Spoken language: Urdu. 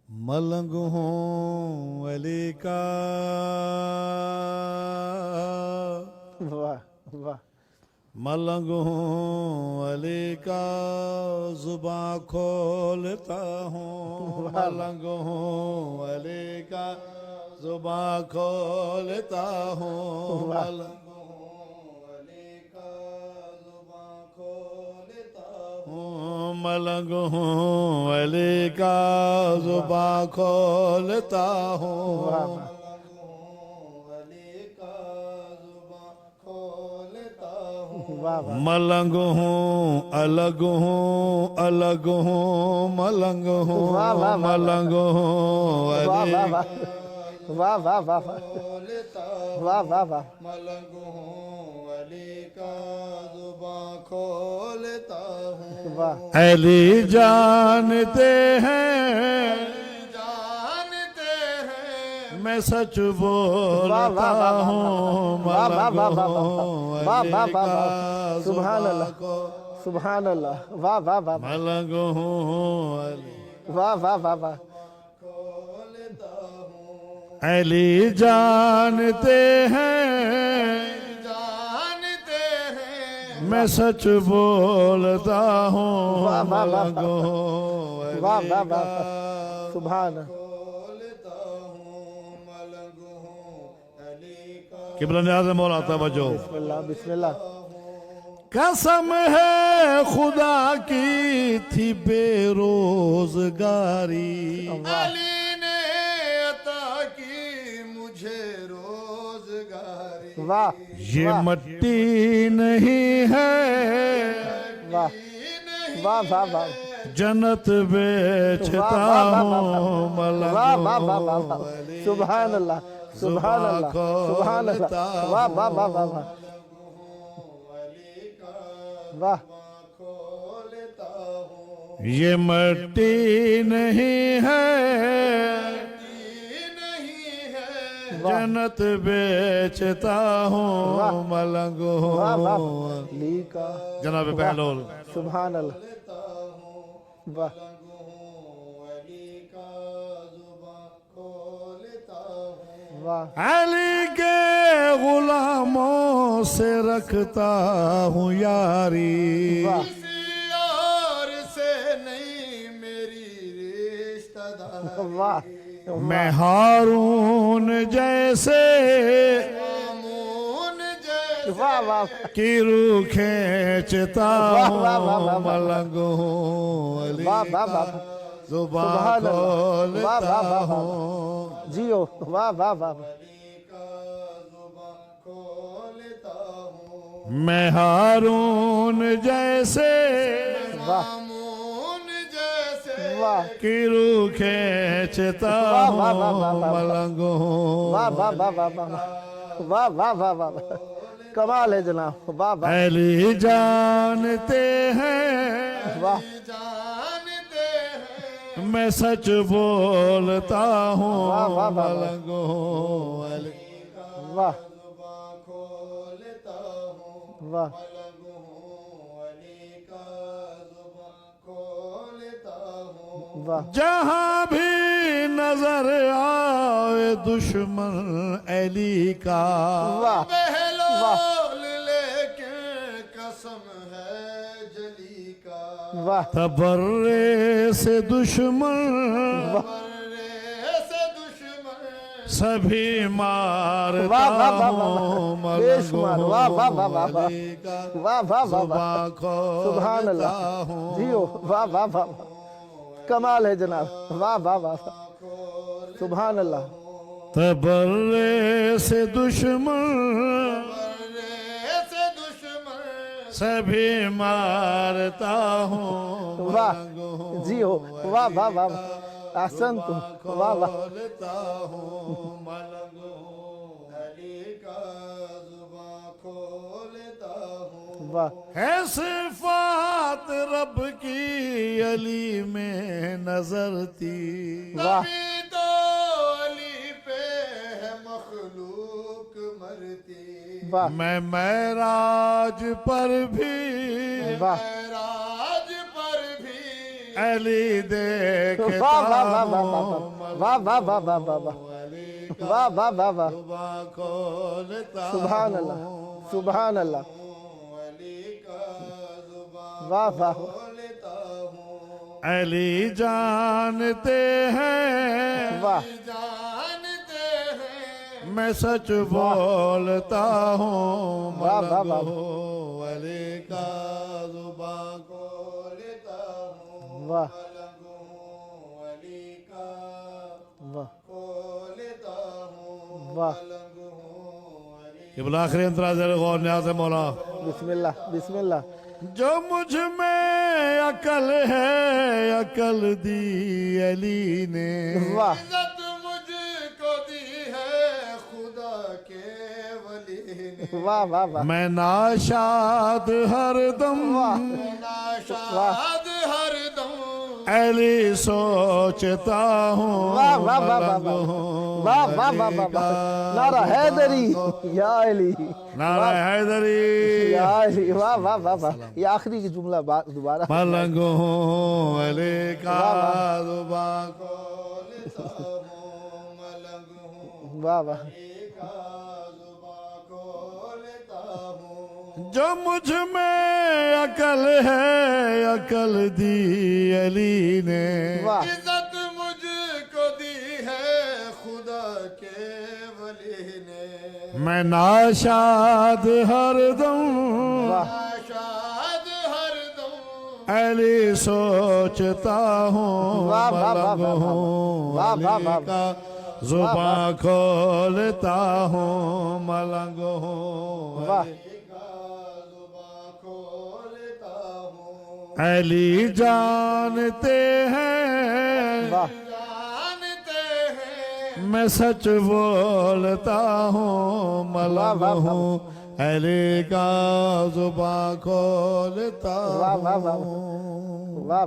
ملنگ ہوں علی کا واہ واہ ملنگ ہوں علی کا زباں کھولتا ہوں ملنگ ہوں علی کا زباں کھولتا ہوں ملنگ ہوں علی کا زباں کھولتا ہوں ملنگ ہوں علی کا زباں کھولتا ہوں ملنگ ہوں الگ ہوں الگ ہوں ملنگ ہوں ملنگ ہوں علی واہ واہ واہ واہ واہ واہ ملنگ ہوں علی کا زباں کھولتا ہوں واہ علی جانتے ہیں میں سچ بولتا ہوں ملنگ ہوں علی کا سبحان اللہ زباں سبحان اللہ واہ واہ واہ ملنگ ہوں علی واہ واہ واہ واہ علی جانتے ہیں میں سچ بولتا ہوں واہ واہ واہ ملنگ ہوں واہ علی واہ کا واہ سبحان قبلہ نیاز مولا توجہ بسم اللہ قسم ہے خدا کی تھی بے روزگاری علی نے عطا کی مجھے روزگاری واہ یہ مٹی نہیں ہے واہ واہ واہ واہ جنت بیچتا ہوں ملنگ واہ واہ واہ واہ ہوں واہ علی سبحان اللہ سبحان اللہ سبحان اللہ واہ واہ واہ واہ واہ واہ یہ مٹی نہیں ہے جنت بیچتا ہوں ملنگ واہ واہ ہوں علی کا جناب بہلول سبحان اللہ واہ واہ علی کے غلاموں سے رکھتا ہوں یاری واہ کسی اور سے نہیں میری رشتہ داری واہ میں ہارون جیسے واہ واہ کی روح کھینچتا واہ واہ واہ ہوں واہ ملنگ ہوں علی واہ واہ کا واہ زباں سبحان اللہ واہ کھولتا واہ واہ واہ ہوں جیو واہ واہ واہ میں ہارون جیسے واہ واہ کی روح کھینچتا واہ واہ واہ ہوں واہ واہ ملنگ ہوں واہ واہ واہ واہ واہ واہ واہ واہ واہ کمال ہے جناب واہ واہ علی جانتے ہیں واہ میں سچ بولتا ہوں واہ واہ واہ ملنگ ہوں علی واہ واہ واہ جہاں بھی نظر آئے دشمن علی کا واہ بہلول لیکن قسم ہے جلی کا واہ تبرے سے دشمن سبھی مارتا واہ واہ واہ واہ ہوں بے ملنگ شمار واہ واہ واہ واہ ہوں علی کا واہ واہ واہ واہ زباں سبحان کھولتا اللہ ہوں جیو واہ واہ واہ واہ کمال ہے جناب واہ واہ واہ سبحان اللہ تبرے سے دشمن سبھی مارتا ہوں واہ ملنگ ہوں جیو واہ واہ واہ احسنتم واہ واہ کھولتا ہوں ملنگ ہوں علی کا زباں کھولتا ہوں واہ ہے صفات رب کی علی میں نظر تھی واہ تبھی تو علی پہ ہے مخلوق مرتی واہ میں معراج پر بھی واہ معراج پر بھی علی دیکھتا واہ واہ واہ واہ ہوں واہ واہ واہ واہ واہ واہ علی واہ واہ واہ واہ زباں کھولتا سبحان اللہ سبحان اللہ علی کا زباں واہ واہ کھولتا ہوں علی جانتے ہیں واہ جانتے ہیں میں سچ بولتا ہوں واہ واہ واہ ملنگ علی کا زباں کھولتا ہوں واہ ملنگ علی کا واہ کھولتا ہوں واہ قبلہ آخری انتراز غور نیاز ہے مولا بسم اللہ بسم اللہ جو مجھ میں عقل ہے عقل دی علی نے واہ عزت مجھ کو دی ہے خدا کے ولی نے واہ واہ واہ میں ناشاد ہر دم واہ ناشاد ہر دم علی سوچتا ہوں واہ واہ واہ واہ واہ واہ واہ واہ واہ نعرہ حیدری یا علی نعرہ حیدری یا علی واہ واہ واہ واہ یہ آخری کی جملہ دوبارہ ملنگ ہوں علی کا زباں کھولتا ہوں ملنگ ہوں واہ واہ علی کا زباں کھولتا ہوں جو مجھ میں عقل ہے عقل دی علی نے واہ عزت مجھ کو دی ہے خدا کے ولی نے میں ناشاد ہر دم واہ ناشاد ہر دم علی سوچتا ہوں واہ واہ واہ ملنگ واہ ہوں واہ واہ علی واہ کا زباں کھولتا ہوں ملنگ ہوں واہ علی کا زباں کھولتا ہوں علی جانتے ہیں واہ جانتے ہیں میں سچ بولتا ہوں ملنگ واہ واہ ہوں علی کا زباں کھولتا واہ واہ واہ ہوں واہ